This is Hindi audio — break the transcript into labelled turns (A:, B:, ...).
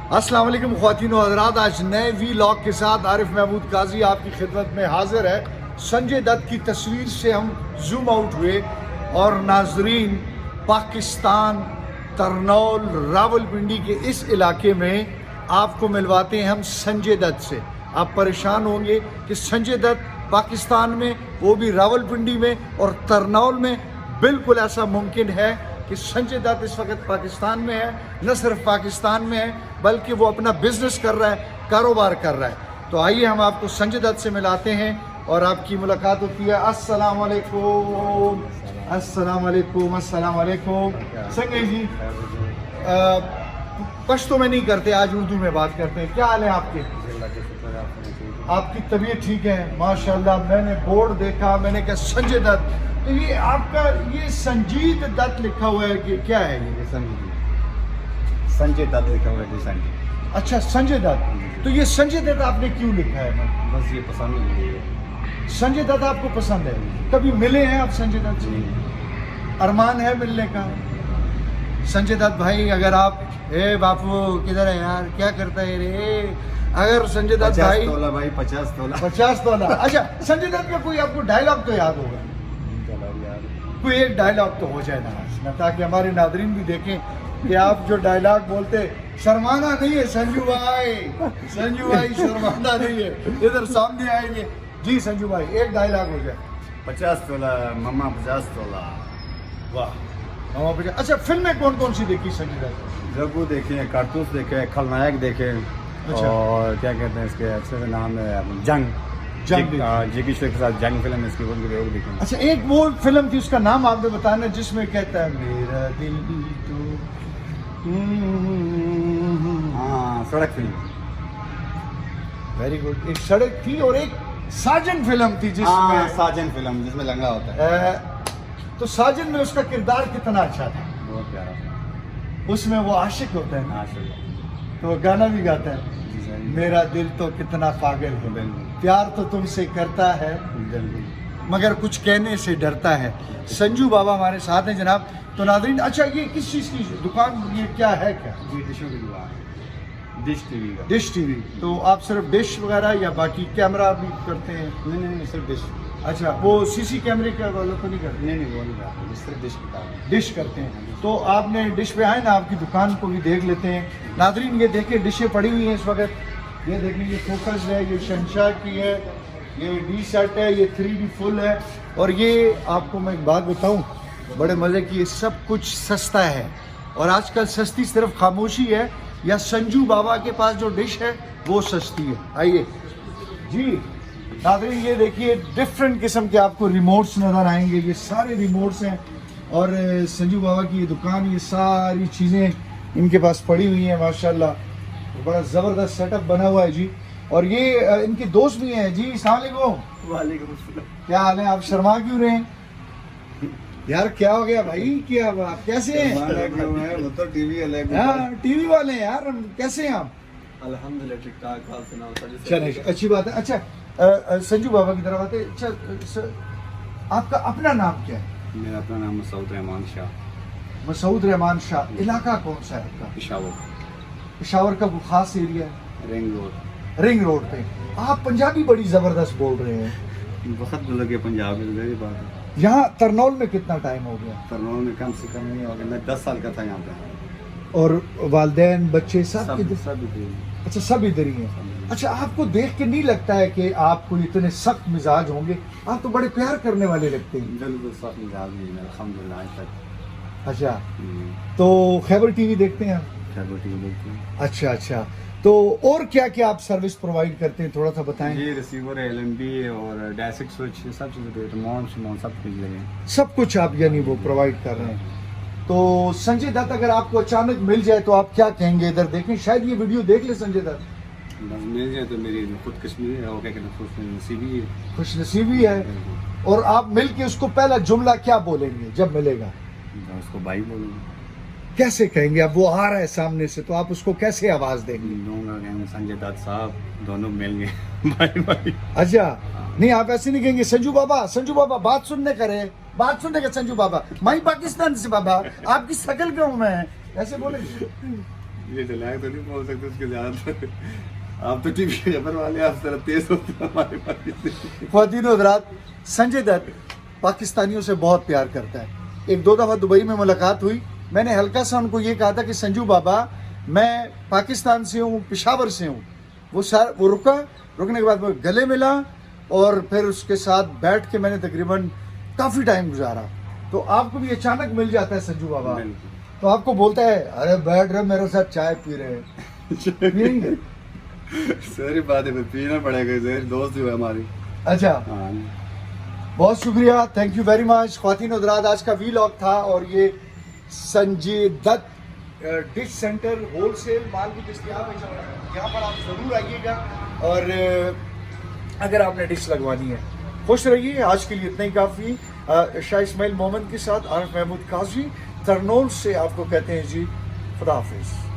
A: अस्सलाम वालेकुम ख्वातीन और हज़रात, आज नए वीलॉग के साथ आरिफ महमूद काजी आपकी खिदमत में हाजिर है। संजय दत्त की तस्वीर से हम जूम आउट हुए और नाजरीन, पाकिस्तान तरनौल रावलपिंडी के इस इलाके में आपको मिलवाते हैं हम संजय दत्त से। आप परेशान होंगे कि संजय दत्त पाकिस्तान में, वो भी रावलपिंडी में और तरनौल में। बिल्कुल ऐसा मुमकिन है कि संजय दत्त इस वक्त पाकिस्तान में है। न सिर्फ पाकिस्तान में है बल्कि वो अपना बिजनेस कर रहा है, कारोबार कर रहा है। तो आइए हम आपको संजय दत्त से मिलाते हैं और आपकी मुलाकात होती है। अस्सलाम वालेकुम, अस्सलाम वालेकुम, अस्सलाम वालेकुम। संजय जी, पश्तो में नहीं करते, आज उर्दू में बात करते हैं। क्या हाल है आपके? आपकी तबीयत ठीक है? माशाल्लाह। मैंने बोर्ड देखा, मैंने कहा संजय दत्त, तो ये आपका ये संजीत दत्त लिखा हुआ है कि क्या है ये?
B: संजय दत्त लिखा हुआ है। संजय।
A: अच्छा, संजय दत्त। तो ये संजय दत्त आपने क्यों लिखा है?
B: बस ये पसंद है।
A: संजय दत्त आपको पसंद है? कभी मिले हैं आप संजय दत्त से? अरमान है मिलने का? संजय दत्त भाई, अगर आप, ए बापू किधर है यार, क्या करता है रे? अगर संजय दत्त भाई
B: 50 तोला।
A: 50 तोला। अच्छा, संजय दत्त का कोई आपको डायलॉग तो याद होगा? कोई एक डायलॉग तो हो जाए ना, ताकि हमारे नादरीन भी देखें कि आप जो डायलॉग बोलते, शर्माना नहीं है संजू भाई, संजू भाई शर्माना नहीं है, इधर सामने आएंगे। जी संजू भाई, एक डायलॉग हो जाए।
B: 50 तोला मम्मा, 50 तोला।
A: वाह, मामा 50। अच्छा, फिल्में कौन कौन सी देखी संजय दत्त?
B: जग्गू देखे, कारतूस देखे, खलनायक देखे।
A: अच्छा।
B: और क्या कहते हैं इसके अच्छे से नाम है, जंग। जैकी श्रॉफ के साथ जंग फिल्म इसकी, वो देखें।
A: अच्छा, एक वो फिल्म थी, उसका नाम आपने बताना, जिसमें कहता है मेरा दिल तो
B: सड़क फिल्म।
A: Very good. एक सड़क थी और एक साजन फिल्म थी जिसमें
B: साजन फिल्म, जिसमें लंगड़ा होता है।
A: तो साजन में उसका किरदार कितना अच्छा था।
B: बहुत प्यारा।
A: उसमें वो आशिक होता है ना,
B: हाँ,
A: तो वो गाना भी गाता है, मेरा दिल तो कितना पागल है, प्यार तो तुमसे करता है मगर कुछ कहने से डरता है। संजू बाबा हमारे साथ हैं जनाब। तो नादरीन, अच्छा ये किस चीज़ की दुकान, ये क्या है? क्या
B: डिशों की दुकान, डिश टीवी का।
A: Dish TV. तो आप सिर्फ डिश वगैरह या बाकी कैमरा भी करते हैं?
B: नहीं, सिर्फ डिश।
A: अच्छा, वो सीसी कैमरे का वालों को नहीं करते?
B: नहीं, वो नहीं करते, सिर्फ डिश की।
A: डिश करते हैं। तो आपने डिश पे आए ना, आपकी दुकान को भी देख लेते हैं। नादरीन, ये देखिए डिशें पड़ी हुई हैं इस वक्त। ये देखिए, ये फोकस है, ये शहंशाह की है, ये डी सेट है, ये 3D फुल है। और ये आपको मैं एक बात बताऊं, बड़े मज़े की, ये सब कुछ सस्ता है। और आजकल सस्ती सिर्फ खामोशी है या संजू बाबा के पास जो डिश है वो सस्ती है। आइए जी नादरीन, ये देखिए डिफरेंट किस्म के आपको रिमोट्स नज़र आएंगे। ये सारे रिमोट्स हैं और संजू बाबा की ये दुकान, ये सारी चीज़ें इनके पास पड़ी हुई हैं माशाल्लाह। बड़ा ज़बरदस्त सेटअप बना हुआ है जी। और ये इनके दोस्त भी हैं जी। अस्सलाम वालेकुम।
B: वालेकुम अस्सलाम।
A: क्या हाल है? आप शर्मा क्यों रहे हैं यार? क्या हो गया भाई? क्या आप कैसे हैं?
B: वो तो टीवी अलग।
A: हाँ, टीवी वाले हैं यार। कैसे हैं आप?
B: अल्हम्दुलिल्लाह ठीक ठाक।
A: चलिए, अच्छी बात है। अच्छा, संजू बाबा की तरफ आते। अच्छा, आपका अपना नाम क्या है?
B: मेरा अपना नाम मसूद रहमान शाह।
A: मसूद रहमान शाह। इलाका कौन सा है आपका?
B: पेशावर।
A: पेशावर का कोई खास एरिया है?
B: Ring road.
A: रिंग रोड पे। आप पंजाबी बड़ी जबरदस्त बोल रहे हैं।
B: बहुत लगे पंजाब में बात है।
A: यहाँ तरनौल में कितना टाइम हो गया?
B: तरनौल में कम से कम नहीं हो गया, मैं 10 साल का था यहाँ पे।
A: और वालिदैन बच्चे सब
B: सब
A: किधर?
B: सब इधर।
A: अच्छा, सब इधर ही हैं। अच्छा, आपको देख के नहीं लगता है कि आप कोई इतने सख्त मिजाज होंगे? आप तो बड़े प्यार करने वाले लगते हैं।
B: बिल्कुल सब मिजाज नहीं है अल्हम्दुलिल्लाह आज तक।
A: अच्छा, तो खैबर टीवी देखते हैं आप?
B: खैबर टीवी देखते हैं।
A: अच्छा, तो और क्या क्या आप सर्विस प्रोवाइड करते हैं, थोड़ा सा बताएं।
B: ये रिसीवर है, LMB और डैसिक स्विच, ये सब चीज़ें देते हैं। माउंट सब कुछ लगे,
A: सब कुछ आप यानी वो प्रोवाइड कर रहे हैं। तो संजय दत्त अगर आपको अचानक मिल जाए तो आप क्या कहेंगे? इधर देखें, शायद ये वीडियो देख ले संजय दत्त।
B: बस मिल जाए तो मेरी खुद कश्मीरी है, वो क्या कहते हैं, खुशनसीबी है।
A: खुशनसीबी है। और आप मिल के उसको पहला जुमला क्या बोलेंगे जब मिलेगा?
B: उसको भाई बोलूँगा।
A: कैसे कहेंगे? अब वो आ रहा है सामने से, तो आप उसको कैसे आवाज देंगे?
B: कहेंगे संजय दत्त साहब, दोनों मिल गए भाई भाई।
A: अच्छा, नहीं आप ऐसे नहीं कहेंगे संजू बाबा बात सुनने करे, बात सुनने का संजू बाबा, मैं पाकिस्तान से बाबा, आपकी शकल क्यों मैं, ऐसे बोलेंगे?
B: ये डायलॉग तो नहीं बोल सकते उसके ज़्यादातर। आप तो टीवी के खबर वाले, आप जरा तेज होते हैं हमारे पास।
A: ख्वातीन हज़रात, संजय दत्त पाकिस्तानियों से बहुत प्यार करता है। एक दो दफ़ा दुबई में मुलाकात हुई, मैंने हल्का सा उनको ये कहा था कि संजू बाबा मैं पाकिस्तान से हूँ, पेशावर से हूँ। वो रुका, रुकने के बाद मैं गले मिला और फिर उसके साथ बैठ के मैंने तकरीबन काफ़ी टाइम गुजारा। तो आपको भी अचानक मिल जाता है संजू बाबा, तो आपको बोलता है अरे बैठ रहे मेरे साथ चाय पी रहे हैं, पियेंगे?
B: सारी बात है, पीना पड़ेगा, जहर दोस्त जो है हमारी।
A: अच्छा,
B: हाँ,
A: बहुत शुक्रिया, थैंक यू वेरी मच। ख्वातीन हज़रात, आज का वीलॉग था और ये Sanjay Dutt dish centre wholesale माल भी दस्तियाब है, यहाँ पर आप ज़रूर आइएगा और अगर आपने डिश लगवानी है। खुश रहिए, आज के लिए इतना ही काफ़ी। शाह इस्माइल मोहम्मद के साथ आरिफ महमूद काजी तरनोल से आपको कहते हैं जी, खुदा हाफिज़।